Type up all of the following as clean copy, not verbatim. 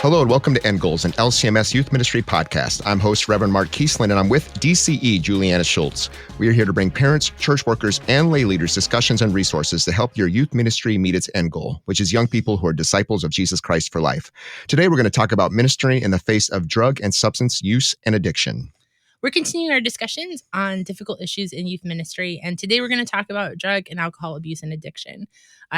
Hello and welcome to End Goals, an LCMS Youth Ministry podcast. I'm host Reverend Mark Kiesland, and I'm with DCE Julianna Schultz. We are here to bring parents, church workers, and lay leaders discussions and resources to help your youth ministry meet its end goal, which is young people who are disciples of Jesus Christ for life. Today, we're going to talk about ministry in the face of drug and substance use and addiction. We're continuing our discussions on difficult issues in youth ministry, and today we're going to talk about drug and alcohol abuse and addiction.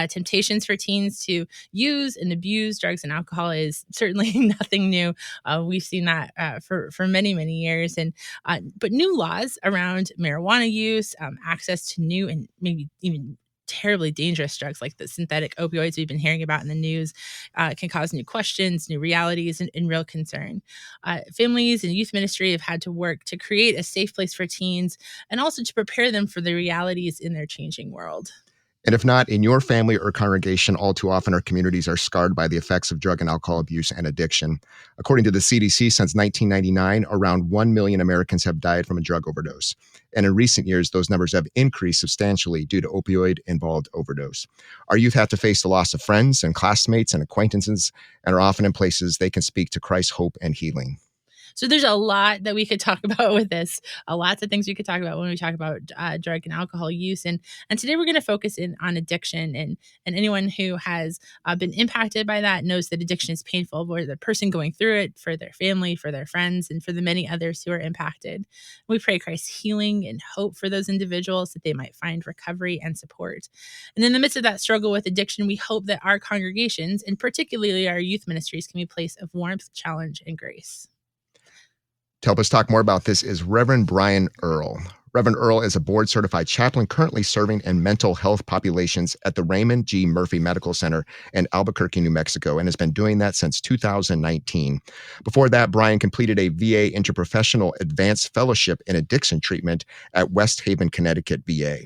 Temptations for teens to use and abuse drugs and alcohol is certainly nothing new. We've seen that for many, many years. But new laws around marijuana use, access to new and maybe even terribly dangerous drugs like the synthetic opioids we've been hearing about in the news can cause new questions, new realities, and real concern. Families and youth ministry have had to work to create a safe place for teens and also to prepare them for the realities in their changing world. And if not, in your family or congregation, all too often our communities are scarred by the effects of drug and alcohol abuse and addiction. According to the CDC, since 1999, around 1 million Americans have died from a drug overdose. And in recent years, those numbers have increased substantially due to opioid-involved overdose. Our youth have to face the loss of friends and classmates and acquaintances, and are often in places they can speak to Christ's hope and healing. So there's a lot that we could talk about with this, lots of things we could talk about when we talk about drug and alcohol use. And today we're going to focus in on addiction. And anyone who has been impacted by that knows that addiction is painful for the person going through it, for their family, for their friends, and for the many others who are impacted. We pray Christ's healing and hope for those individuals that they might find recovery and support. And in the midst of that struggle with addiction, we hope that our congregations, and particularly our youth ministries, can be a place of warmth, challenge, and grace. To help us talk more about this is Reverend Brian Earl. Reverend Earl is a board-certified chaplain currently serving in mental health populations at the Raymond G. Murphy Medical Center in Albuquerque, New Mexico, and has been doing that since 2019. Before that, Brian completed a VA Interprofessional Advanced Fellowship in Addiction Treatment at West Haven, Connecticut, VA.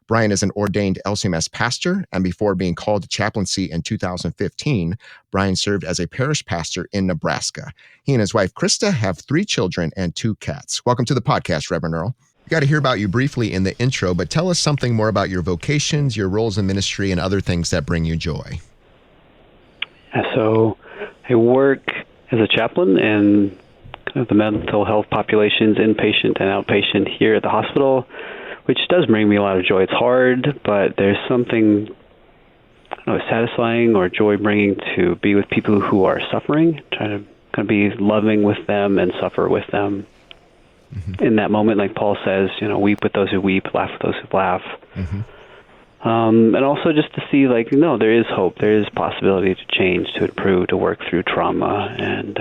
Brian is an ordained LCMS Pastor, and before being called to chaplaincy in 2015, Brian served as a parish pastor in Nebraska. He and his wife, Christa, have 3 children and 2 cats. Welcome to the podcast, Reverend Earl. We got to hear about you briefly in the intro, but tell us something more about your vocations, your roles in ministry, and other things that bring you joy. So I work as a chaplain in kind of the mental health populations, inpatient and outpatient here at the hospital, which does bring me a lot of joy. It's hard, but there's something satisfying or joy-bringing to be with people who are suffering, try to kind of be loving with them and suffer with them. Mm-hmm. In that moment, like Paul says, weep with those who weep, laugh with those who laugh. Mm-hmm. And also just to see, there is hope. There is possibility to change, to improve, to work through trauma and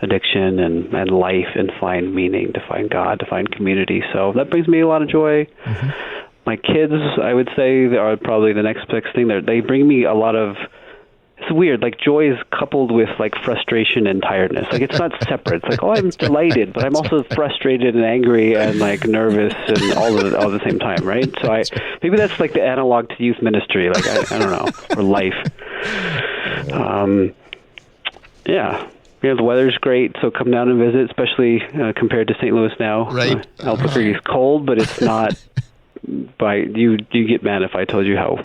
addiction and life and find meaning, to find God, to find community. So that brings me a lot of joy. Mm-hmm. My kids, I would say, they are probably the next big thing. They bring me a lot of, it's weird, joy is coupled with frustration and tiredness. It's not separate. It's I'm delighted, but I'm also frustrated and angry and nervous and all at the same time, right? So maybe that's the analog to youth ministry. I don't know, or life. Yeah. The weather's great, so come down and visit, especially compared to St. Louis now. Right. Albuquerque is cold, but it's not. You get mad if I told you how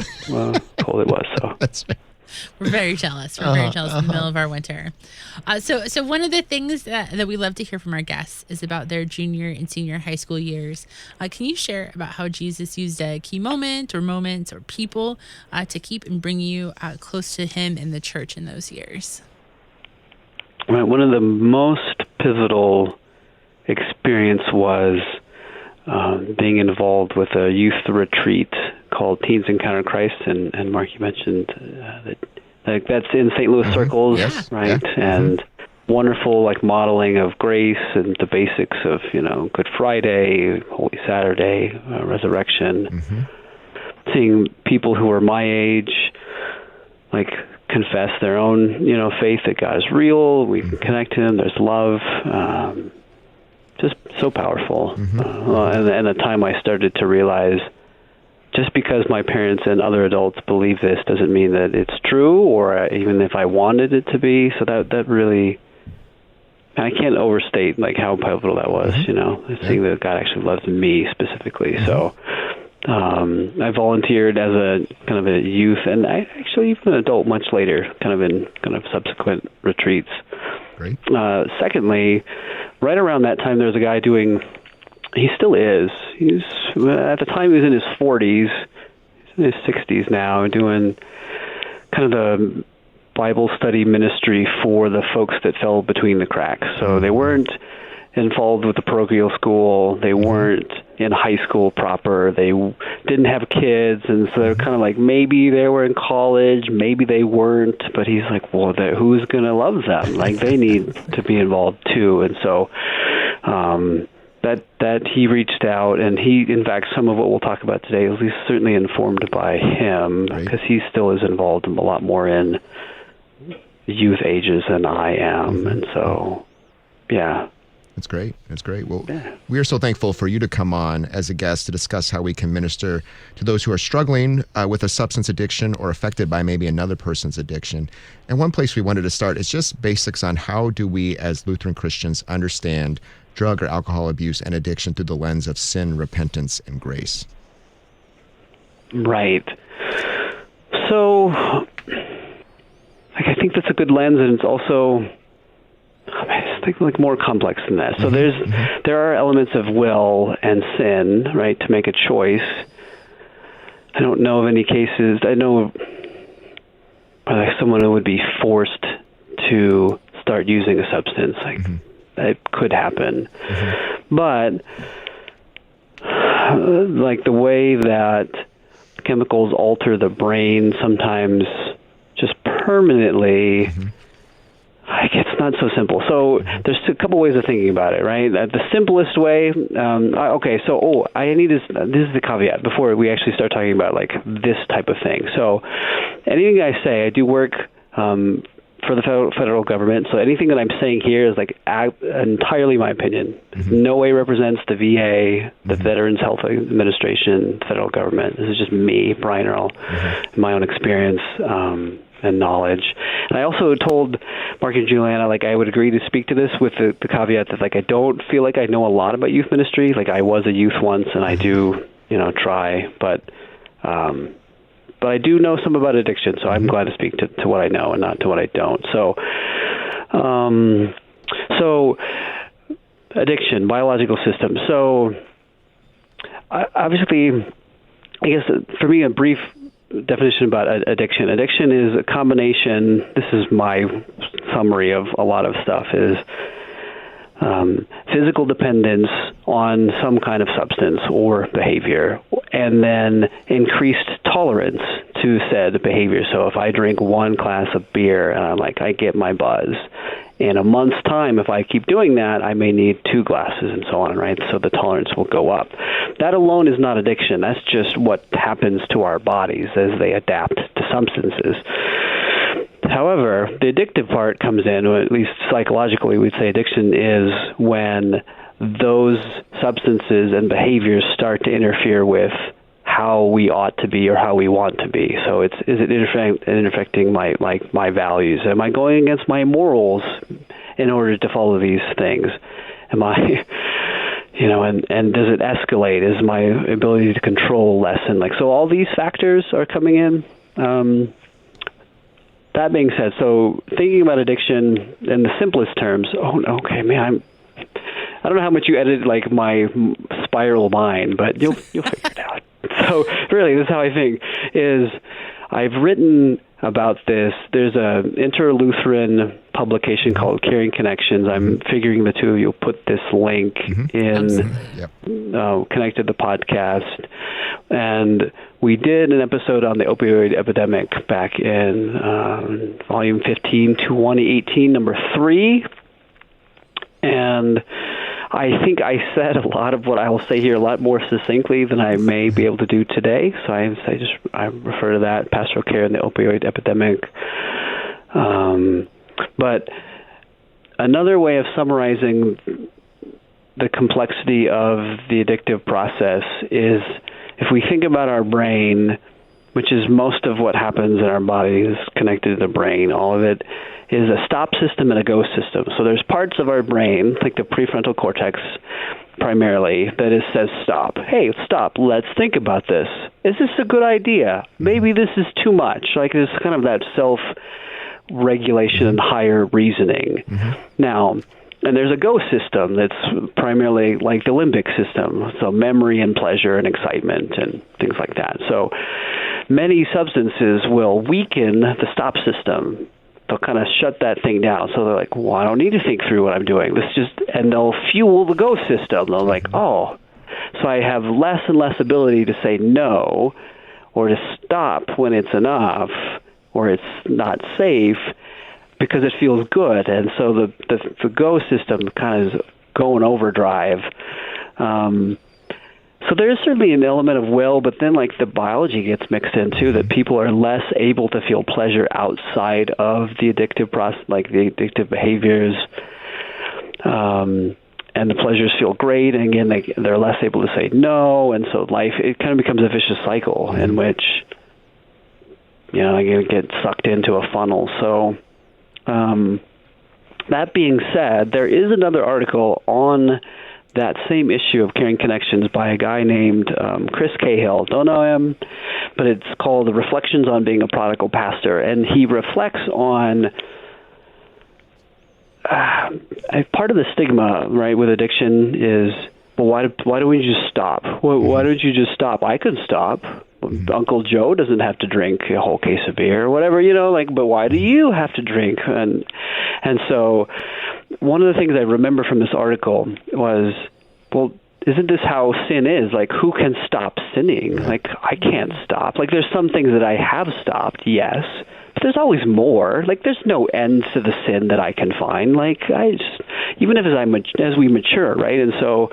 cold it was. So that's right. We're very jealous. We're very jealous in the middle of our winter. So one of the things that we love to hear from our guests is about their junior and senior high school years. Can you share about how Jesus used a key moment or moments or people to keep and bring you close to him and the church in those years? One of the most pivotal experience was being involved with a youth retreat called Teens Encounter Christ, and Mark, you mentioned that that's in St. Louis circles, yes. right? Yeah. And wonderful modeling of grace and the basics of Good Friday, Holy Saturday, resurrection. Mm-hmm. Seeing people who are my age, confess their own, faith that God is real. We can connect to him. There's love. Just so powerful. Mm-hmm. And the time I started to realize, just because my parents and other adults believe this doesn't mean that it's true, or even if I wanted it to be. So that really, I can't overstate how pivotal that was. Mm-hmm. Seeing that God actually loves me specifically. Mm-hmm. So. I volunteered as a kind of a youth, and I actually even an adult much later, in subsequent retreats. Great. Secondly, right around that time, there was a guy he still is. At the time, he was in his 40s, he's in his 60s now, doing kind of the Bible study ministry for the folks that fell between the cracks. So they weren't involved with the parochial school. They weren't in high school proper. They didn't have kids, and so they're kind of like, maybe they were in college, maybe they weren't, but he's like, well, who's going to love them? Like, they need to be involved too. And so that he reached out, and he, in fact, some of what we'll talk about today is certainly informed by him, because he still is involved a lot more in youth ages than I am. And so, yeah. That's great. That's great. Well, we are so thankful for you to come on as a guest to discuss how we can minister to those who are struggling with a substance addiction or affected by maybe another person's addiction. And one place we wanted to start is just basics on how do we as Lutheran Christians understand drug or alcohol abuse and addiction through the lens of sin, repentance, and grace. Right. So, I think that's a good lens, and it's also, I think, like, more complex than that. So there are elements of will and sin, right, to make a choice. I don't know of any cases. I know of someone who would be forced to start using a substance. Like, that could happen. But like the way that chemicals alter the brain sometimes just permanently, it's not so simple. So there's a couple ways of thinking about it, right? The simplest way, I need this is the caveat before we actually start talking about like this type of thing. So anything I say, I do work for the federal government. So anything that I'm saying here is like entirely my opinion. No way represents the VA, the Veterans Health Administration, the federal government. This is just me, Brian Earl, my own experience and knowledge. And I also told Mark and Julianna, like, I would agree to speak to this with the caveat that, like, I don't feel like I know a lot about youth ministry. Like, I was a youth once, and I do, try, but I do know some about addiction, so I'm glad to speak to what I know and not to what I don't. So addiction, biological system. So obviously, I guess for me, a brief definition about addiction. Addiction is a combination, this is my summary of a lot of stuff, is physical dependence on some kind of substance or behavior, and then increased tolerance to said behavior. So if I drink one glass of beer and I get my buzz, in a month's time, if I keep doing that, I may need 2 glasses and so on, right? So the tolerance will go up. That alone is not addiction. That's just what happens to our bodies as they adapt to substances. However, the addictive part comes in, or at least psychologically we'd say addiction is when those substances and behaviors start to interfere with how we ought to be or how we want to be. So is it affecting my values? Am I going against my morals in order to follow these things? Am I, and does it escalate? Is my ability to control lessen? So all these factors are coming in. That being said, so thinking about addiction in the simplest terms, I don't know how much you edited my spiral mind, but you'll figure it out. So really, this is how I think, is I've written about this. There's a inter-Lutheran publication called Caring Connections. I'm figuring the two of you will put this link in, connected to the podcast. And we did an episode on the opioid epidemic back in volume 15, 2018, number 3. And I think I said a lot of what I will say here a lot more succinctly than I may be able to do today. So I refer to that, pastoral care and the opioid epidemic. But another way of summarizing the complexity of the addictive process is, if we think about our brain, which is most of what happens in our body is connected to the brain, all of it is a stop system and a go system. So there's parts of our brain, like the prefrontal cortex primarily, that says stop. Hey, stop. Let's think about this. Is this a good idea? Maybe this is too much. There's kind of that regulation and higher reasoning. Now, and there's a go system that's primarily like the limbic system, so memory and pleasure and excitement and things like that. So many substances will weaken the stop system. They'll kind of shut that thing down. So they're like, well, I don't need to think through what I'm doing. And they'll fuel the go system. They're like, oh, so I have less and less ability to say no or to stop when it's enough or it's not safe because it feels good. And so the go system kind of is going overdrive. So there's certainly an element of will, but then like the biology gets mixed in too, that people are less able to feel pleasure outside of the addictive process, like the addictive behaviors, and the pleasures feel great, and again, they're less able to say no, and so it kind of becomes a vicious cycle in which, you get sucked into a funnel. So that being said, there is another article on that same issue of caring connections by a guy named Chris Cahill. Don't know him, but it's called Reflections on Being a Prodigal Pastor, and he reflects on part of the stigma, right, with addiction is, well, why don't we just stop? Why don't you just stop? I could stop. Uncle Joe doesn't have to drink a whole case of beer or whatever, but why do you have to drink? And so one of the things I remember from this article was, well, isn't this how sin is? Like, who can stop sinning? Like, I can't stop. Like, there's some things that I have stopped, yes, but there's always more. Like, there's no end to the sin that I can find. Like, even as we mature, right? And so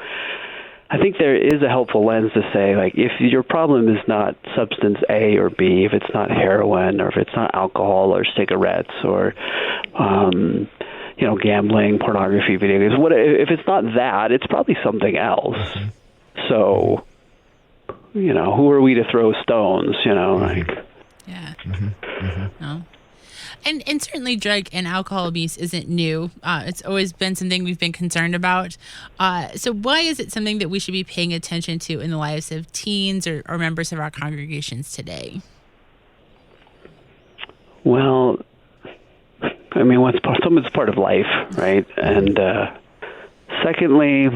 I think there is a helpful lens to say, like, if your problem is not substance A or B, if it's not heroin or if it's not alcohol or cigarettes or, gambling, pornography, video games, if it's not that, it's probably something else. So, who are we to throw stones, like... Yeah. No. And certainly drug and alcohol abuse isn't new. It's always been something we've been concerned about. So why is it something that we should be paying attention to in the lives of teens or members of our congregations today? Well, I mean, some of it's part of life, right? And secondly,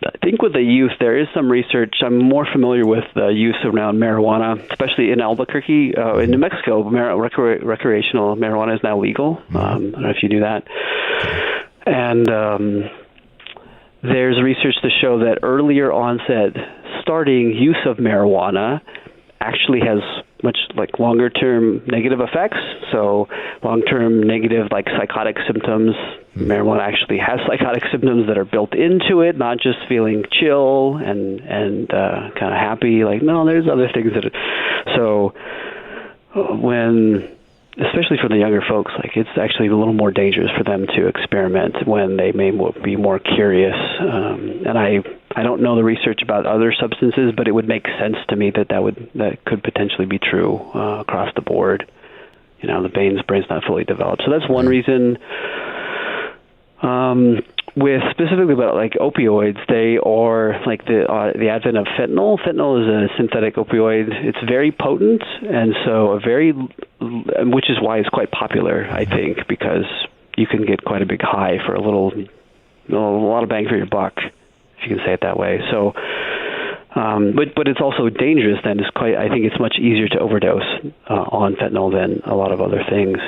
I think with the youth, there is some research. I'm more familiar with the use around marijuana, especially in Albuquerque. In New Mexico, recreational marijuana is now legal. I don't know if you knew that. And there's research to show that earlier onset starting use of marijuana actually has much like longer-term negative effects. So long-term negative like psychotic symptoms. Marijuana actually has psychotic symptoms that are built into it, not just feeling chill and kind of happy. Like, no, there's other things that. So especially for the younger folks, like it's actually a little more dangerous for them to experiment when they may be more curious. And I don't know the research about other substances, but it would make sense to me that could potentially be true across the board. The brain's not fully developed. So that's one reason. With specifically about like opioids, they are like the advent of fentanyl. Fentanyl is a synthetic opioid. It's very potent, and so which is why it's quite popular, I think, because you can get quite a big high for a lot of bang for your buck, if you can say it that way. So, but it's also dangerous. Then I think it's much easier to overdose on fentanyl than a lot of other things.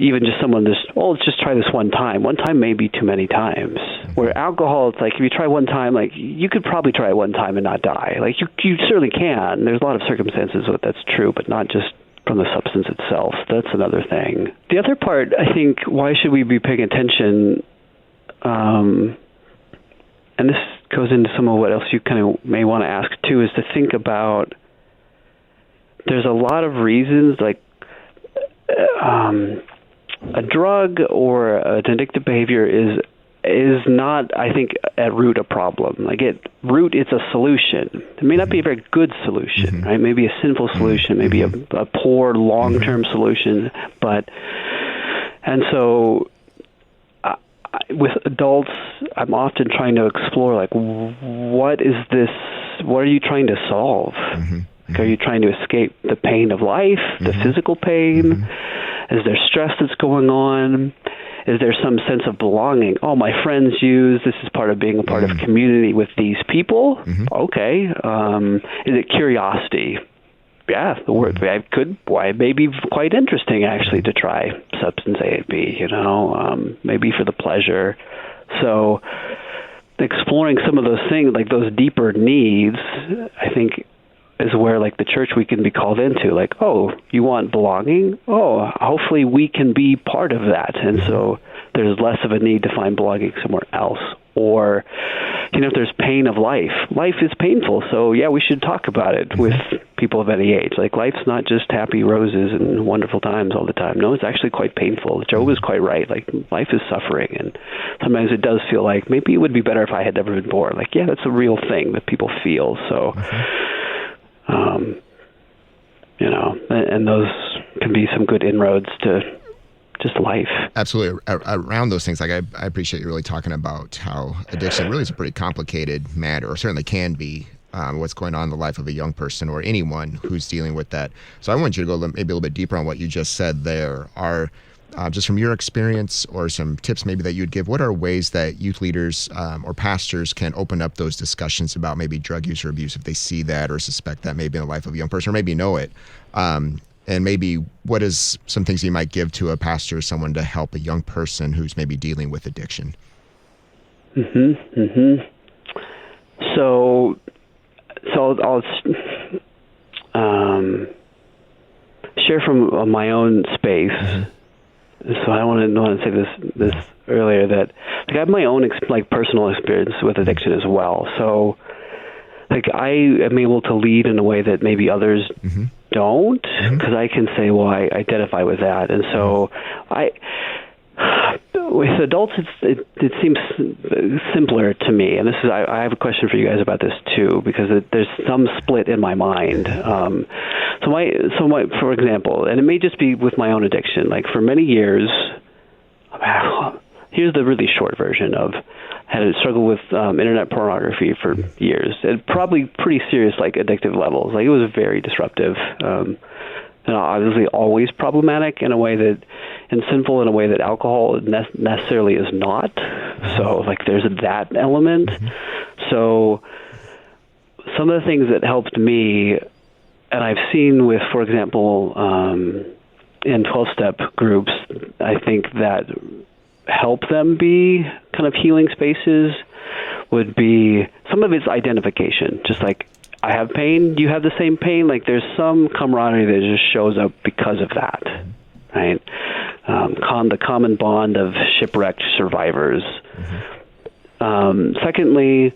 Even just someone let's just try this one time. One time may be too many times. Where alcohol, it's like if you try one time, like you could probably try it one time and not die. Like you certainly can. There's a lot of circumstances where that's true, but not just from the substance itself. That's another thing. The other part, I think, why should we be paying attention? And this goes into some of what else you kind of may want to ask too, is to think about. There's a lot of reasons, like. A drug or an addictive behavior is not, I think, at root a problem. Like at root, it's a solution. It may not be a very good solution, right? Maybe a sinful solution, maybe a poor long-term solution. And so with adults, I'm often trying to explore, like, what is this? What are you trying to solve? Like, are you trying to escape the pain of life, the physical pain? Is there stress that's going on? Is there some sense of belonging? Oh, my friends use, this is part of being a part of community with these people? Okay. Is it curiosity? Yeah, the word why may be quite interesting actually to try substance A and B, maybe for the pleasure. So exploring some of those things, like those deeper needs, I think is where like the church we can be called into, like, oh, you want belonging? Oh, hopefully we can be part of that. And so there's less of a need to find belonging somewhere else. Or, if there's pain of life is painful. So yeah, we should talk about it with people of any age. Like, life's not just happy roses and wonderful times all the time. No, it's actually quite painful. Job is quite right. Like, life is suffering. And sometimes it does feel like maybe it would be better if I had never been born. Like, yeah, that's a real thing that people feel. So, and those can be some good inroads to just life. Absolutely. Around those things, like I appreciate you really talking about how addiction really is a pretty complicated matter, or certainly can be, what's going on in the life of a young person or anyone who's dealing with that. So I want you to go maybe a little bit deeper on what you just said there. Are just from your experience or some tips maybe that you'd give, what are ways that youth leaders or pastors can open up those discussions about maybe drug use or abuse if they see that or suspect that maybe in the life of a young person, or maybe know it? And maybe what is some things you might give to a pastor or someone to help a young person who's maybe dealing with addiction? So I'll share from my own space. So I want to say this earlier, that like, I have my own personal experience with addiction as well. So like, I am able to lead in a way that maybe others don't, because I can say, well, I identify with that. And so with adults, it seems simpler to me. And I have a question for you guys about this too, because there's some split in my mind. For example, and it may just be with my own addiction, like for many years, here's the really short version of had a struggle with internet pornography for years, at probably pretty serious, like addictive levels. Like, it was very disruptive, and obviously always problematic in a way that, and sinful in a way that alcohol necessarily is not. So like, there's that element. So some of the things that helped me, and I've seen with, for example, in 12-step groups, I think that help them be kind of healing spaces would be, some of it's identification. Just like, I have pain, you have the same pain. Like, there's some camaraderie that just shows up because of that, right? The common bond of shipwrecked survivors. Secondly,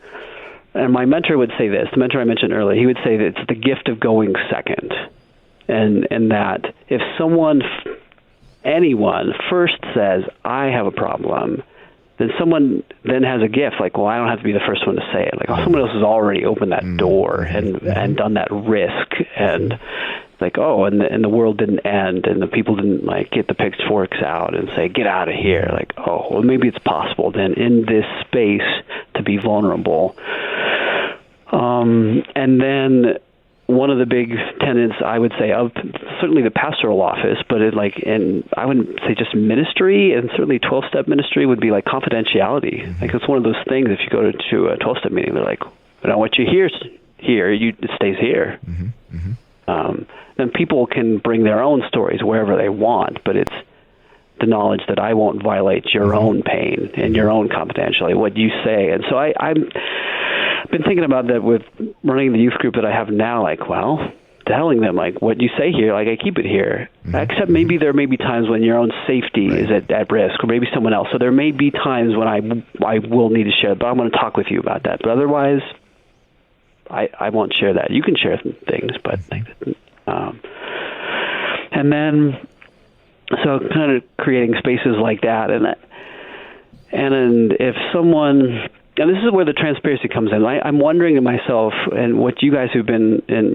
and my mentor would say this, the mentor I mentioned earlier, he would say that it's the gift of going second. And that if anyone first says, I have a problem, then someone then has a gift, like, well, I don't have to be the first one to say it. Like, oh, someone else has already opened that door and done that risk, and like, oh, and the world didn't end, and the people didn't like get the pitchforks out and say, get out of here. Like, oh, well, maybe it's possible then in this space to be vulnerable. And then one of the big tenets, I would say, of certainly the pastoral office, but and I wouldn't say just ministry, and certainly 12-step ministry would be like confidentiality. Like, it's one of those things, if you go to a 12-step meeting, they're like, what you hear here, it stays here. Then people can bring their own stories wherever they want, but it's the knowledge that I won't violate your own pain and your own confidentiality, what you say. And so I've been thinking about that with running the youth group that I have now, like, well, telling them, like, what you say here, like, I keep it here. Except maybe there may be times when your own safety is at risk, or maybe someone else. So there may be times when I will need to share it, but I'm going to talk with you about that. But otherwise, I won't share that. You can share some things, but and then, so kind of creating spaces like that, and if someone, and this is where the transparency comes in. I'm wondering to myself, and what you guys who've been in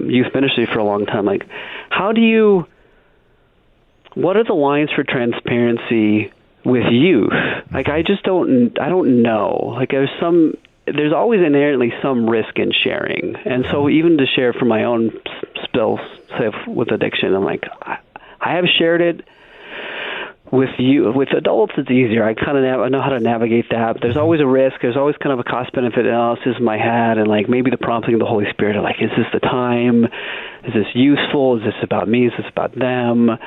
youth ministry for a long time, like, what are the lines for transparency with youth? Like, I don't know. Like, there's some there's always inherently some risk in sharing. And so even to share from my own spills, say with addiction, I'm like, I have shared it. With adults, it's easier. I know how to navigate that. But there's always a risk. There's always kind of a cost-benefit analysis in my head, and like maybe the prompting of the Holy Spirit are like, is this the time? Is this useful? Is this about me? Is this about them?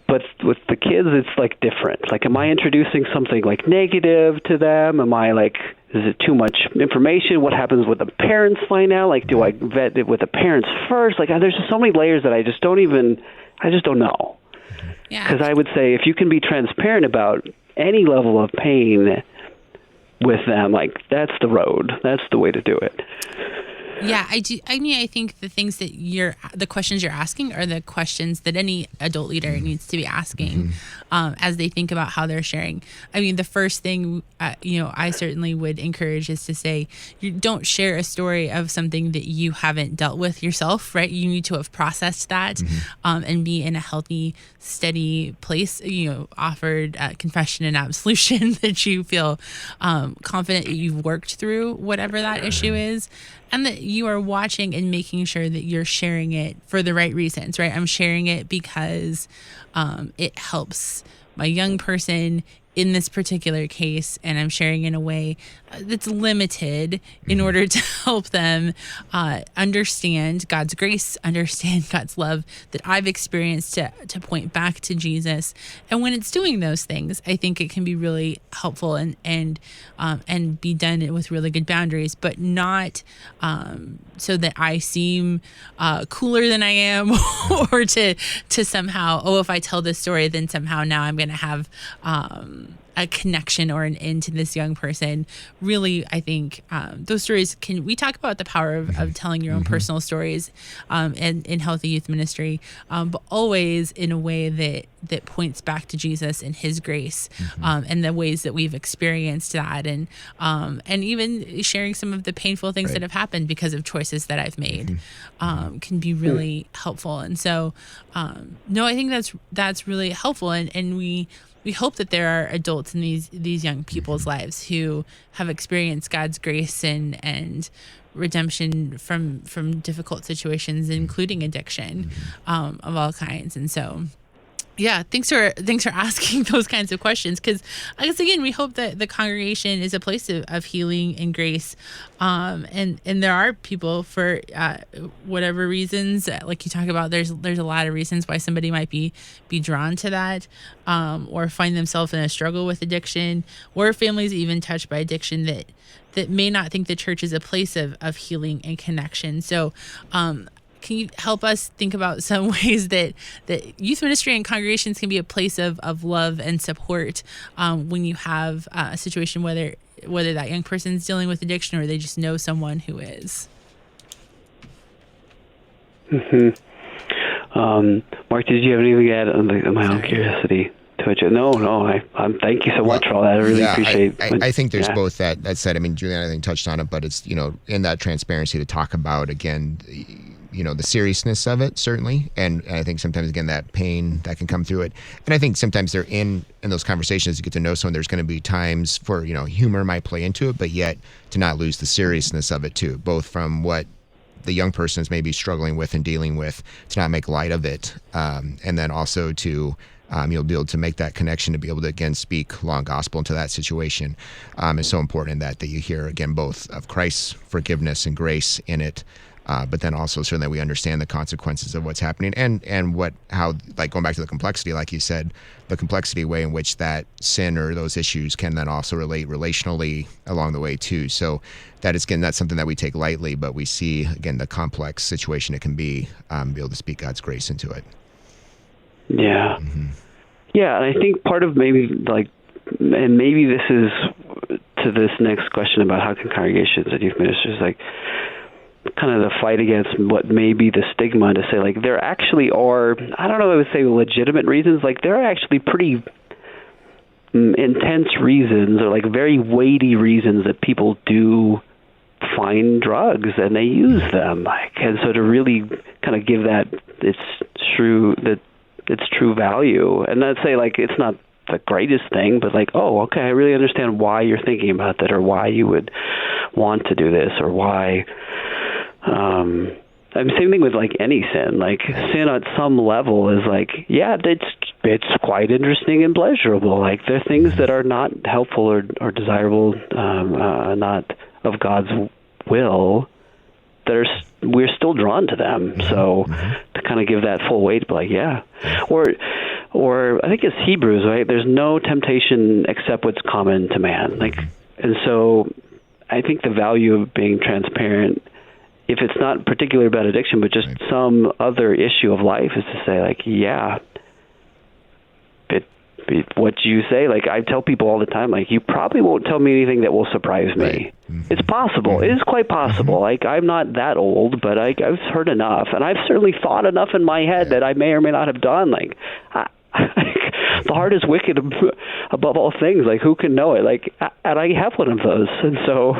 But with the kids, it's like different. Like, am I introducing something like negative to them? Am I like, is it too much information? What happens when the parents find out? Like, do I vet it with the parents first? Like, there's just so many layers that I just don't know. Yeah. Because I would say if you can be transparent about any level of pain with them, like, that's the road. That's the way to do it. Yeah, I do. I mean, I think the things that the questions you're asking are the questions that any adult leader needs to be asking as they think about how they're sharing. I mean, the first thing, I certainly would encourage is to say, you don't share a story of something that you haven't dealt with yourself, right? You need to have processed that and be in a healthy, steady place, offered confession and absolution that you feel confident that you've worked through whatever that issue is. And that you are watching and making sure that you're sharing it for the right reasons, right? I'm sharing it because it helps my young person in this particular case, and I'm sharing in a way that's limited in order to help them understand God's grace, understand God's love that I've experienced to point back to Jesus. And when it's doing those things, I think it can be really helpful and be done with really good boundaries, but not so that I seem cooler than I am or to somehow, if I tell this story, then somehow now I'm going to have a connection or an end to this young person. Really, I think those stories we talk about the power of telling your own personal stories in healthy youth ministry, but always in a way that points back to Jesus and his grace and the ways that we've experienced that, and even sharing some of the painful things that have happened because of choices that I've made can be really helpful. And so, I think that's really helpful. And we hope that there are adults in these young people's lives who have experienced God's grace and redemption from difficult situations, including addiction of all kinds. And so, yeah, thanks for asking those kinds of questions, because I guess, again, we hope that the congregation is a place of healing and grace, and there are people for whatever reasons, like you talk about. There's a lot of reasons why somebody might be drawn to that, or find themselves in a struggle with addiction, or families even touched by addiction that may not think the church is a place of healing and connection. So, can you help us think about some ways that youth ministry and congregations can be a place of love and support when you have a situation, whether that young person's dealing with addiction or they just know someone who is? Mark, did you have anything to add on my own curiosity to it? No. I'm thank you so much for all that. I really appreciate it. I think there's both that said. I mean, Julianna, I think, touched on it, but it's, in that transparency to talk about, again, the seriousness of it, certainly. And I think sometimes, again, that pain that can come through it. And I think sometimes they're in those conversations, you get to know someone, there's going to be times for, humor might play into it, but yet to not lose the seriousness of it too, both from what the young person is maybe struggling with and dealing with, to not make light of it. And then also to, be able to make that connection, to be able to, again, speak law and gospel into that situation is so important that you hear, again, both of Christ's forgiveness and grace in it, but then also certainly we understand the consequences of what's happening and how, like, going back to the complexity, like you said, the complexity way in which that sin or those issues can then also relate relationally along the way too. So that is, again, that's something that we take lightly, but we see, again, the complex situation it can be able to speak God's grace into it. Yeah. Yeah, and I think part of maybe and maybe this is to this next question about how can congregations and youth ministers, kind of the fight against what may be the stigma, to say, there actually are, I don't know if I would say legitimate reasons, there are actually pretty intense reasons, or very weighty reasons that people do find drugs and they use them. And so to really kind of give that its true value, and not say it's not the greatest thing, but like, oh, okay, I really understand why you're thinking about that, or why you would want to do this, or why. Same thing with like any sin. Like sin at some level is like, yeah, it's quite interesting and pleasurable. Like there are things that are not helpful or desirable, not of God's will, that we're still drawn to them. So to kind of give that full weight, like, yeah. Or I think it's Hebrews, right? There's no temptation except what's common to man. Like, and so I think the value of being transparent, if it's not particularly about addiction, but just some other issue of life, is to say, like, yeah, what you say, like I tell people all the time, like, you probably won't tell me anything that will surprise me. It's possible. It is quite possible. Like, I'm not that old, but I've heard enough, and I've certainly thought enough in my head that I may or may not have done. Like, the heart is wicked above all things. Like, who can know it? Like, and I have one of those, and so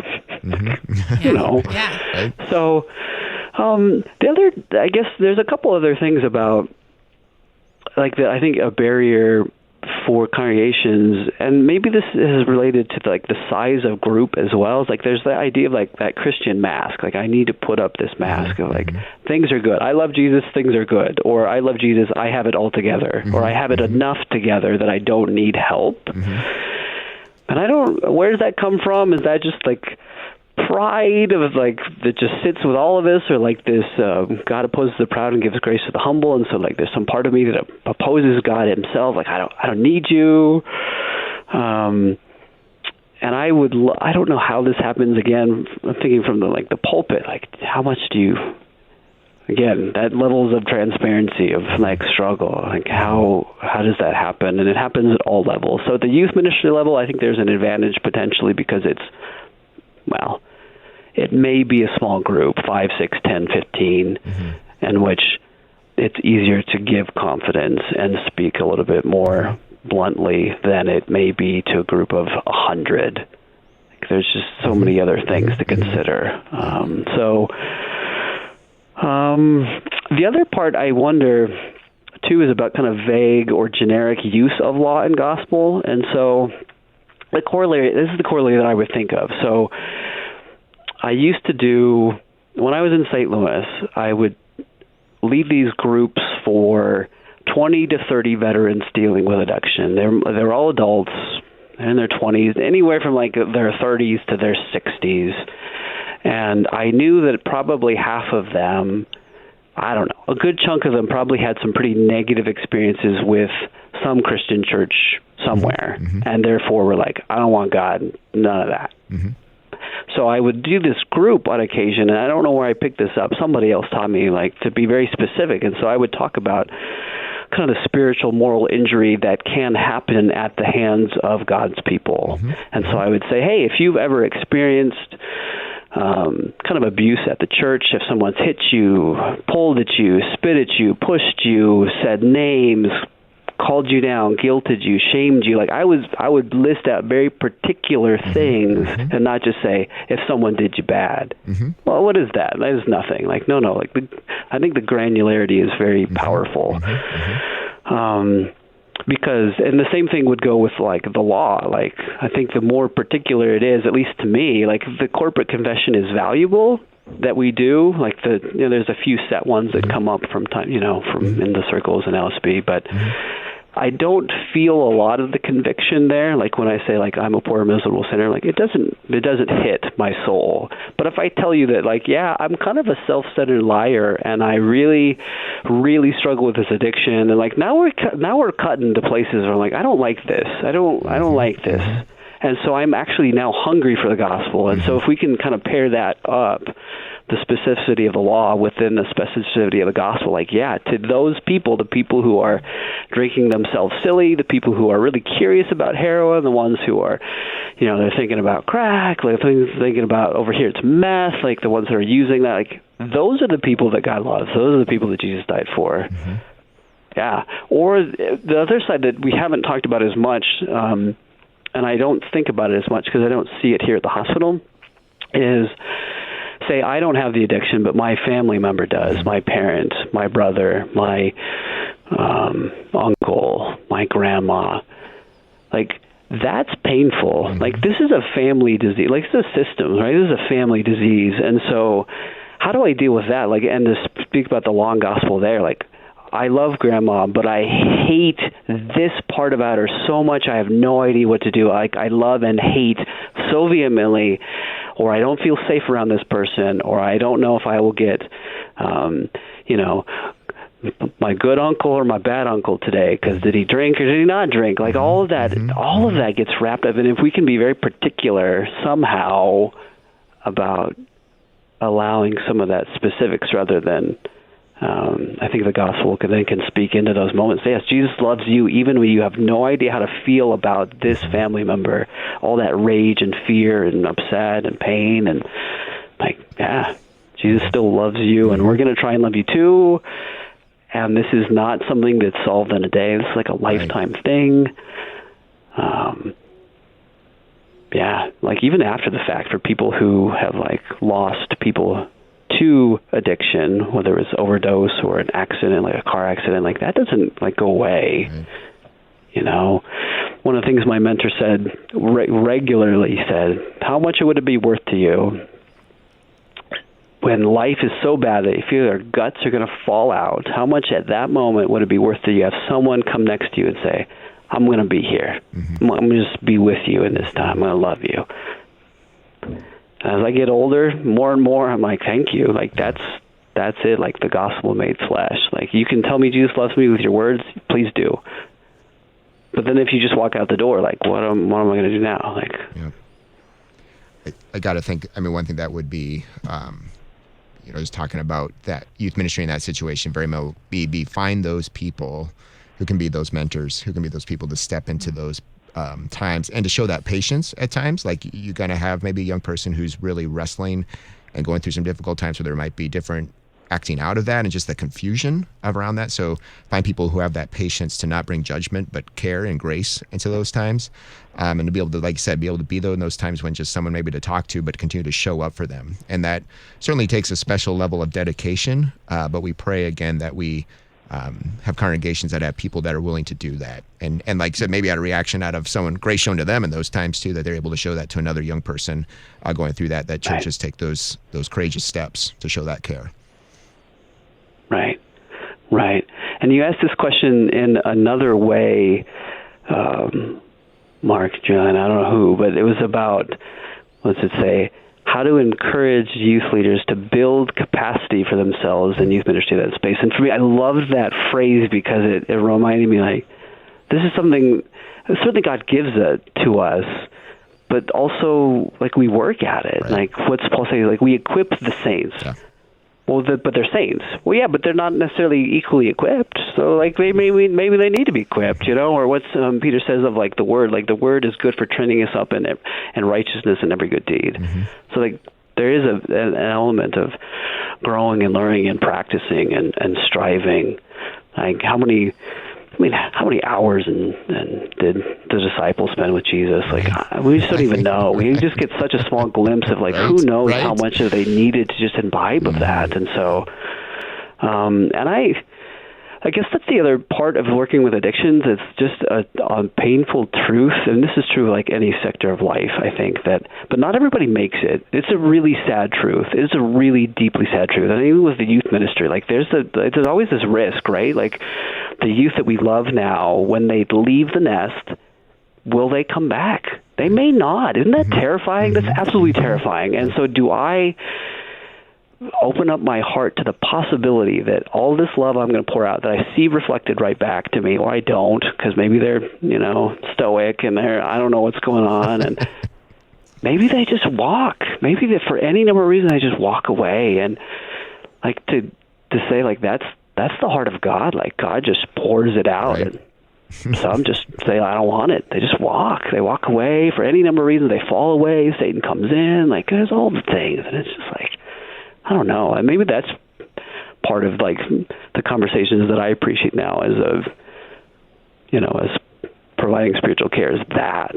you know. Yeah. So the other, I guess, there's a couple other things about like that. I think a barrier for congregations, and maybe this is related to like the size of group as well. It's like there's the idea of like that Christian mask. Like, I need to put up this mask of like, things are good. I love Jesus, things are good. Or I love Jesus, I have it all together. Or I have it enough together that I don't need help. And where does that come from? Is that just like pride of like that just sits with all of us, or like this God opposes the proud and gives grace to the humble, and so like there's some part of me that opposes God himself, like I don't need you, and I don't know how this happens. Again, I'm thinking from the pulpit, like how much do you, again, that levels of transparency of like struggle, like how does that happen? And it happens at all levels. So at the youth ministry level, I think there's an advantage potentially because it may be a small group, 5, 6, 10, 15, in which it's easier to give confidence and speak a little bit more bluntly than it may be to a group of 100. There's just so many other things to consider. The other part I wonder, too, is about kind of vague or generic use of law and gospel. And so this is the corollary that I would think of. So I used to do, when I was in St. Louis, I would lead these groups for 20 to 30 veterans dealing with addiction. They're all adults, they're in their 20s, anywhere from like their 30s to their 60s. And I knew that probably half of them, I don't know, a good chunk of them probably had some pretty negative experiences with some Christian church somewhere. And therefore were like, I don't want God, none of that. So I would do this group on occasion, and I don't know where I picked this up. Somebody else taught me like to be very specific. And so I would talk about kind of the spiritual moral injury that can happen at the hands of God's people. And so I would say, hey, if you've ever experienced kind of abuse at the church, if someone's hit you, pulled at you, spit at you, pushed you, said names, called you down, guilted you, shamed you, like I would list out very particular things and not just say, if someone did you bad. Well, what is that? That is nothing. Like, no, like I think the granularity is very powerful. Because, and the same thing would go with like the law. Like, I think the more particular it is, at least to me, like the corporate confession is valuable that we do. Like there's a few set ones that come up from time, from in the circles in LSB, but I don't feel a lot of the conviction there. Like when I say like I'm a poor miserable sinner, like it doesn't hit my soul. But if I tell you that like, yeah, I'm kind of a self-centered liar and I really, really struggle with this addiction, and like now we're cutting to places where I'm like, I don't like this. I don't like this. And so I'm actually now hungry for the gospel. And so if we can kind of pair that up, the specificity of the law within the specificity of the gospel, like, yeah, to those people, the people who are drinking themselves silly, the people who are really curious about heroin, the ones who are, they're thinking about crack, like thinking about over here it's meth, like the ones that are using that, like those are the people that God loves. Those are the people that Jesus died for. Yeah. Or the other side that we haven't talked about as much, and I don't think about it as much because I don't see it here at the hospital, is say I don't have the addiction, but my family member does, my parent, my brother, my uncle, my grandma. like, that's painful. Like, this is a family disease. Like, this is a system, right? This is a family disease. And so how do I deal with that? Like, and to speak about the long gospel there, like, I love Grandma, but I hate this part about her so much I have no idea what to do. Like, I love and hate so vehemently, or I don't feel safe around this person, or I don't know if I will get, my good uncle or my bad uncle today, because did he drink or did he not drink? Like, all of that gets wrapped up. And if we can be very particular somehow about allowing some of that specifics rather than, I think the gospel can speak into those moments. Yes, Jesus loves you even when you have no idea how to feel about this family member, all that rage and fear and upset and pain, and like, yeah, Jesus still loves you, and we're going to try and love you too. And this is not something that's solved in a day. It's like a lifetime thing. Like even after the fact, for people who have like lost people to addiction, whether it's overdose or an accident, like a car accident, like that doesn't like go away. One of the things my mentor said regularly said, how much would it be worth to you when life is so bad that you feel your guts are going to fall out? How much at that moment would it be worth to you have someone come next to you and say, I'm going to be here. I'm going to just be with you in this time. I'm going to love you. As I get older, more and more, I'm like, thank you. Like, that's it. Like, the gospel made flesh. Like, you can tell me Jesus loves me with your words, please do. But then if you just walk out the door, like, what am I going to do now? Like, I got to think, one thing that would be, just talking about that youth ministry in that situation, very much be find those people who can be those mentors, who can be those people to step into those times and to show that patience at times. Like, you're going to have maybe a young person who's really wrestling and going through some difficult times where there might be different acting out of that and just the confusion around that. So find people who have that patience to not bring judgment, but care and grace into those times. And to be able to, like you said, be able to be there in those times when just someone maybe to talk to, but continue to show up for them. And that certainly takes a special level of dedication. But we pray again that we have congregations that have people that are willing to do that. And like I said, maybe out of reaction out of someone, grace shown to them in those times too, that they're able to show that to another young person going through that churches take those courageous steps to show that care. Right. And you asked this question in another way, Mark, John, I don't know who, but it was about, what's it say, how to encourage youth leaders to build capacity for themselves in youth ministry, that space. And for me, I loved that phrase because it reminded me, like, this is something, certainly God gives it to us, but also, like, we work at it. Right. Like, what's Paul saying? Like, we equip the saints. Yeah. Well, but they're saints. Well, yeah, but they're not necessarily equally equipped. So, like, maybe they need to be equipped, Or what Peter says of, like, the word is good for training us up in righteousness and every good deed. So, like, there is an element of growing and learning and practicing and striving. Like, how many hours and did the disciples spend with Jesus? Like, we just don't even know. We just get such a small glimpse of, like, who knows how much they needed to just imbibe of that. And so, and I guess that's the other part of working with addictions. It's just a painful truth, and this is true like any sector of life, I think, but not everybody makes it. It's a really sad truth. It's a really deeply sad truth. And even with the youth ministry, like, there's always this risk, right? Like, the youth that we love now, when they leave the nest, will they come back? They may not. Isn't that terrifying? That's absolutely terrifying. And so do I open up my heart to the possibility that all this love I'm going to pour out, that I see reflected right back to me, or I don't, because maybe they're, stoic and I don't know what's going on, and maybe they just walk. Maybe that for any number of reasons they just walk away, and like to say, like, that's the heart of God. Like, God just pours it out, right. And some just say, I don't want it. They just walk. They walk away for any number of reasons. They fall away. Satan comes in. Like, there's all the things, and it's just like, I don't know. And maybe that's part of, like, the conversations that I appreciate now as providing spiritual care, is that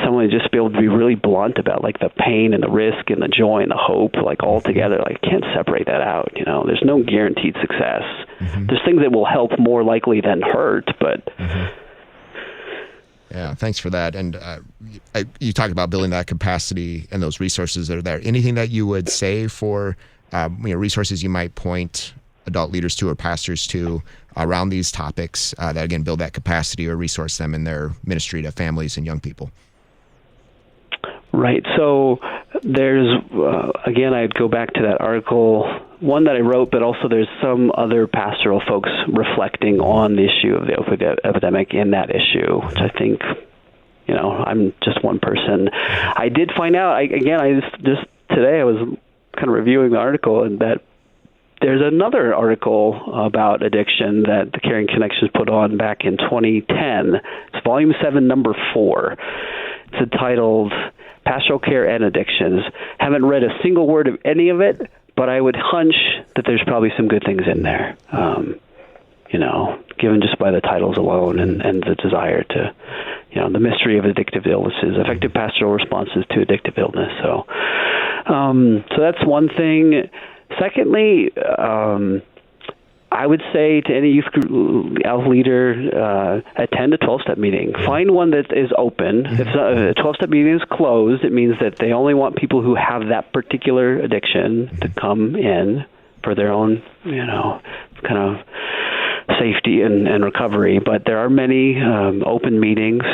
someone just be able to be really blunt about, like, the pain and the risk and the joy and the hope, like, all together. Like, can't separate that out. There's no guaranteed success. There's things that will help more likely than hurt, but Yeah, thanks for that. And you talked about building that capacity and those resources that are there. Anything that you would say for resources you might point adult leaders to or pastors to around these topics that, again, build that capacity or resource them in their ministry to families and young people? Right. So there's, again, I'd go back to that article, one that I wrote, but also there's some other pastoral folks reflecting on the issue of the opioid epidemic in that issue, which I think, I'm just one person. I did find out, just today I was kind of reviewing the article, and that there's another article about addiction that the Caring Connections put on back in 2010. It's volume 7, number 4. It's entitled Pastoral Care and Addictions. Haven't read a single word of any of it, but I would hunch that there's probably some good things in there, given just by the titles alone and the desire to, the mystery of addictive illnesses, effective pastoral responses to addictive illness. So that's one thing. Secondly, I would say to any youth group leader, attend a 12-step meeting. Find one that is open. If a 12-step meeting is closed, it means that they only want people who have that particular addiction to come in for their own, kind of safety and recovery. But there are many open meetings,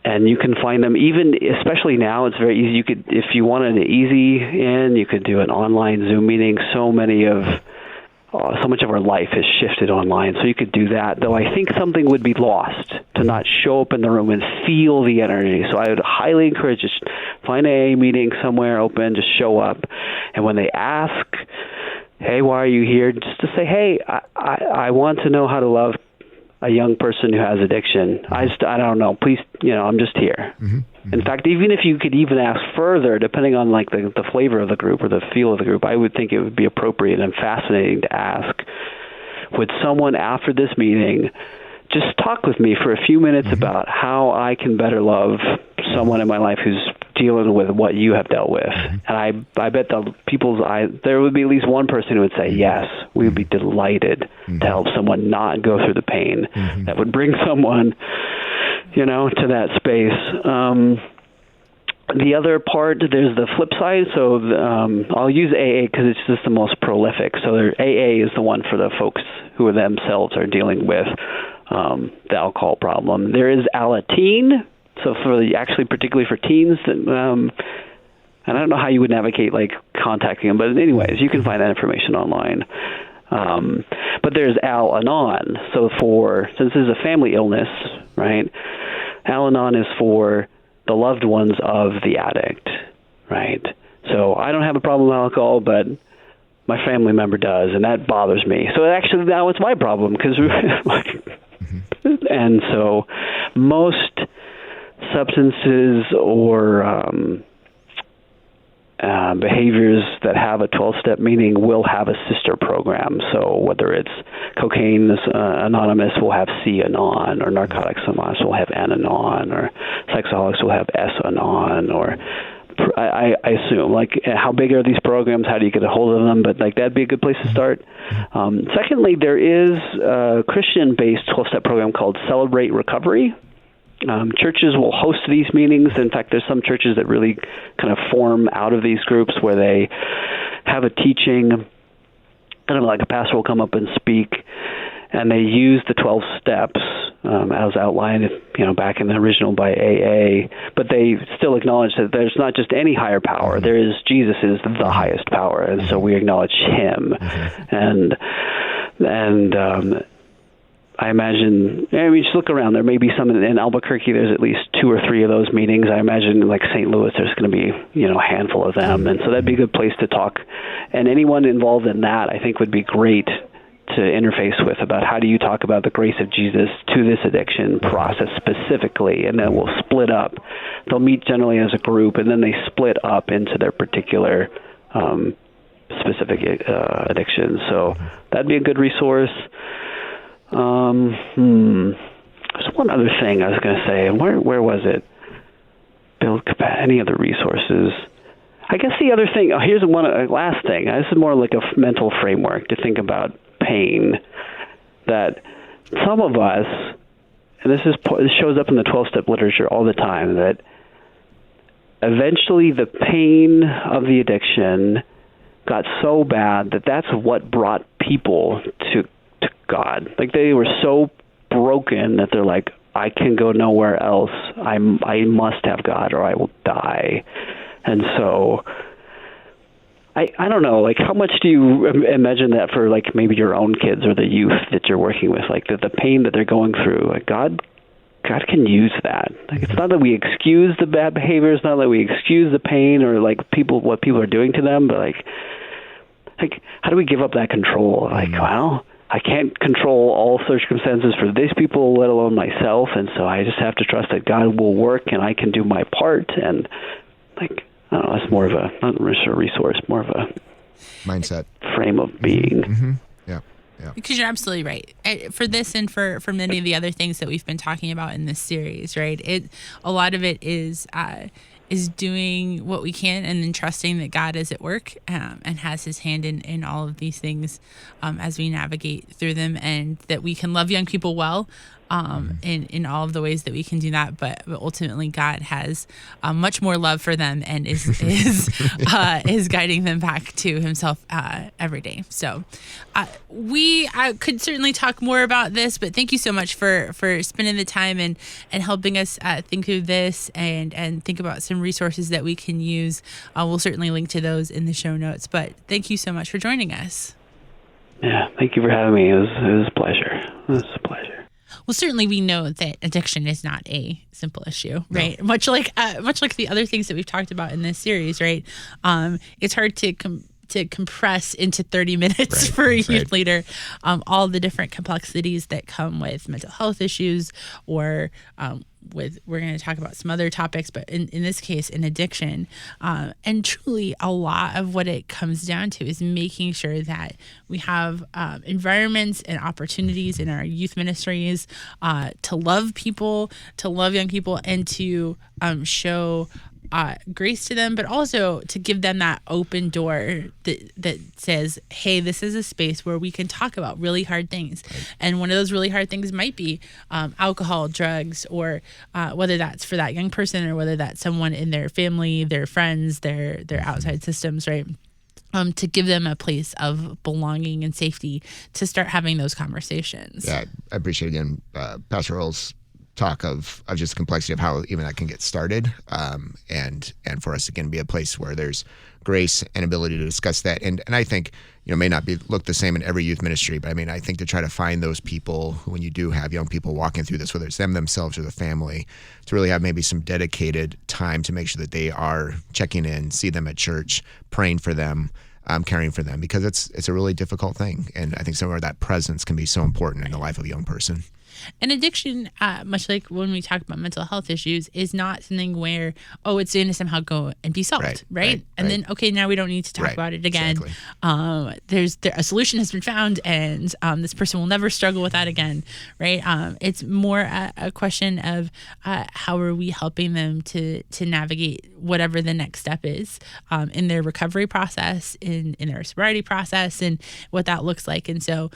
and you can find them especially now, it's very easy. You could, if you wanted an easy in, you could do an online Zoom meeting. So much of our life has shifted online, so you could do that, though I think something would be lost to not show up in the room and feel the energy. So I would highly encourage, just find a meeting somewhere open, just show up, and when they ask, hey, why are you here, just to say, hey, I want to know how to love a young person who has addiction. I don't know. Please, I'm just here. Mm-hmm. In fact, even if you could even ask further, depending on like the flavor of the group or the feel of the group, I would think it would be appropriate and fascinating to ask, would someone after this meeting just talk with me for a few minutes about how I can better love someone in my life who's dealing with what you have dealt with? And I bet there would be at least one person who would say, yes, we would be delighted to help someone not go through the pain that would bring someone, to that space. The other part, there's the flip side. So I'll use AA because it's just the most prolific. So AA is the one for the folks who themselves are dealing with the alcohol problem. There is Alateen. So particularly for teens, and I don't know how you would navigate like contacting them, but anyways, you can find that information online. But there's Al-Anon. So since this is a family illness, right? Al-Anon is for the loved ones of the addict, right? So I don't have a problem with alcohol, but my family member does, and that bothers me. So actually now it's my problem because, and so most substances or behaviors that have a 12-step meeting will have a sister program. So whether it's Cocaine Anonymous will have C-Anon, or Narcotics Anonymous will have N-Anon, or Sexaholics will have S-Anon, or I assume, like, how big are these programs? How do you get a hold of them? But like that'd be a good place to start. Secondly, there is a Christian-based 12-step program called Celebrate Recovery. Churches will host these meetings. In fact, there's some churches that really kind of form out of these groups where they have a teaching, kind of like a pastor will come up and speak, and they use the 12 steps as outlined, back in the original by AA, but they still acknowledge that there's not just any higher power. There is, Jesus is the highest power, and so we acknowledge him. And I imagine, just look around. There may be some in Albuquerque. There's at least 2 or 3 of those meetings. I imagine, like St. Louis, there's going to be, a handful of them. And so that'd be a good place to talk. And anyone involved in that, I think, would be great to interface with about how do you talk about the grace of Jesus to this addiction process specifically. And then we'll split up. They'll meet generally as a group, and then they split up into their particular specific addictions. So that'd be a good resource. There's one other thing I was going to say, and where was it? Build capacity, any other resources? I guess the other thing, here's last thing. This is more like a mental framework to think about pain, that some of us, and this shows up in the 12-step literature all the time, that eventually the pain of the addiction got so bad that that's what brought people to God. Like, they were so broken that they're like, I can go nowhere else. I must have God or I will die. And so I don't know, like, how much do you imagine that for, like, maybe your own kids or the youth that you're working with, like, the pain that they're going through? Like, God can use that. Like, it's not that we excuse the bad behavior, it's not that we excuse the pain or, like, what people are doing to them, but, like, how do we give up that control? Like, well, I can't control all circumstances for these people, let alone myself, and so I just have to trust that God will work and I can do my part. And, like, I don't know, it's more of a, not a resource, more of a mindset, frame of being. Mm-hmm. Yeah. Because you're absolutely right. For this and for many of the other things that we've been talking about in this series, right? A lot of it is doing what we can and then trusting that God is at work and has his hand in all of these things as we navigate through them, and that we can love young people well in all of the ways that we can do that. But ultimately, God has much more love for them and is guiding them back to himself every day. So we could certainly talk more about this, but thank you so much for spending the time and helping us think through this and think about some resources that we can use. We'll certainly link to those in the show notes, but thank you so much for joining us. Yeah, thank you for having me. It was a pleasure. It was a pleasure. Well, certainly we know that addiction is not a simple issue, right? No. Much like the other things that we've talked about in this series, right? It's hard to compress into 30 minutes for a youth leader all the different complexities that come with mental health issues, or we're going to talk about some other topics, but in this case, in addiction. And truly, a lot of what it comes down to is making sure that we have environments and opportunities in our youth ministries to love people, to love young people, and to show grace to them, but also to give them that open door that says, hey, this is a space where we can talk about really hard things. Right. And one of those really hard things might be alcohol, drugs, or whether that's for that young person or whether that's someone in their family, their friends, their outside systems, right? To give them a place of belonging and safety to start having those conversations. Yeah, I appreciate, again, Pastor Earl's talk of just the complexity of how even that can get started, and for us, again, be a place where there's grace and ability to discuss that. And I think, may not look the same in every youth ministry, but I mean, I think to try to find those people who, when you do have young people walking through this, whether it's them themselves or the family, to really have maybe some dedicated time to make sure that they are checking in, see them at church, praying for them, caring for them, because it's a really difficult thing. And I think somewhere that presence can be so important in the life of a young person. And addiction, much like when we talk about mental health issues, is not something where, it's going to somehow go and be solved, right? And then, okay, now we don't need to talk about it again. Exactly. A solution has been found, and this person will never struggle with that again, right? It's more a question of how are we helping them to navigate whatever the next step is in their recovery process, in their sobriety process, and what that looks like. And so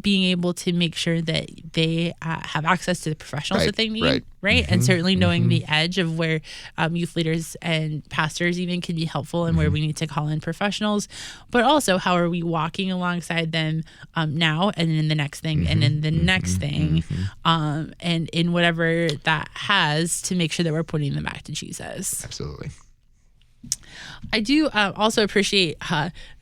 being able to make sure that they have access to the professionals that they need, right? Mm-hmm. And certainly knowing the edge of where youth leaders and pastors even can be helpful, and where we need to call in professionals, but also how are we walking alongside them now and in the next thing and in the next thing, and in whatever that has, to make sure that we're putting them back to Jesus. Absolutely. I do also appreciate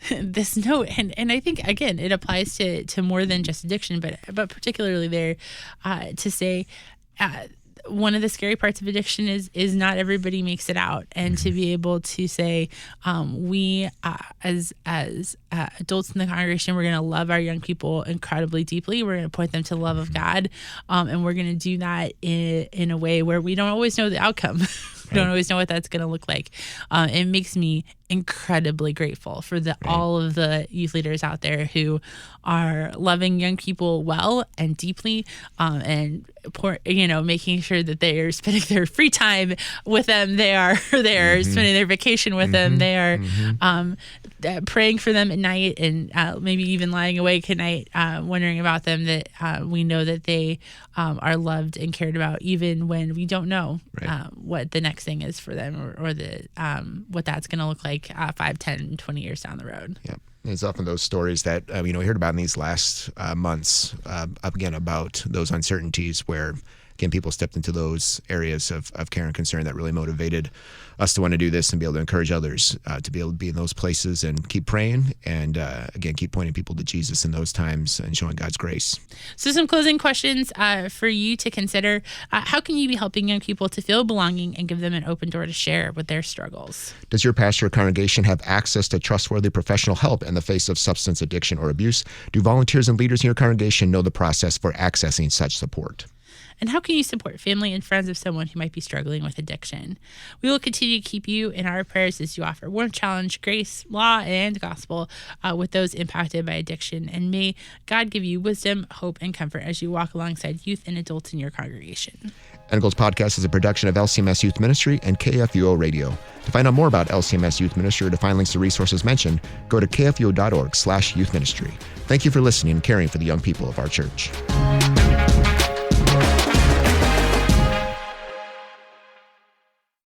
this note, and I think, again, it applies to more than just addiction, but particularly there to say one of the scary parts of addiction is not everybody makes it out, and to be able to say we as adults in the congregation, we're going to love our young people incredibly deeply. We're going to point them to the love of God, and we're going to do that in a way where we don't always know the outcome. We don't always know what that's going to look like. It makes me incredibly grateful for all of the youth leaders out there who are loving young people well and deeply, and making sure that they are spending their free time with them. They are spending their vacation with them. They are praying for them at night, and maybe even lying awake at night, wondering about them. That we know that they are loved and cared about, even when we don't know what the next thing is for them, or what that's going to look like 5, 10, 20 years down the road. Yeah. It's often those stories that we heard about in these last months, again, about those uncertainties where, again, people stepped into those areas of care and concern that really motivated us to want to do this and be able to encourage others to be able to be in those places and keep praying and, again, keep pointing people to Jesus in those times and showing God's grace. So some closing questions for you to consider. How can you be helping young people to feel belonging and give them an open door to share with their struggles? Does your pastor or congregation have access to trustworthy professional help in the face of substance addiction or abuse? Do volunteers and leaders in your congregation know the process for accessing such support? And how can you support family and friends of someone who might be struggling with addiction? We will continue to keep you in our prayers as you offer warmth, challenge, grace, law, and gospel with those impacted by addiction. And may God give you wisdom, hope, and comfort as you walk alongside youth and adults in your congregation. End Goals Podcast is a production of LCMS Youth Ministry and KFUO Radio. To find out more about LCMS Youth Ministry or to find links to resources mentioned, go to kfuo.org/youthministry. Thank you for listening and caring for the young people of our church.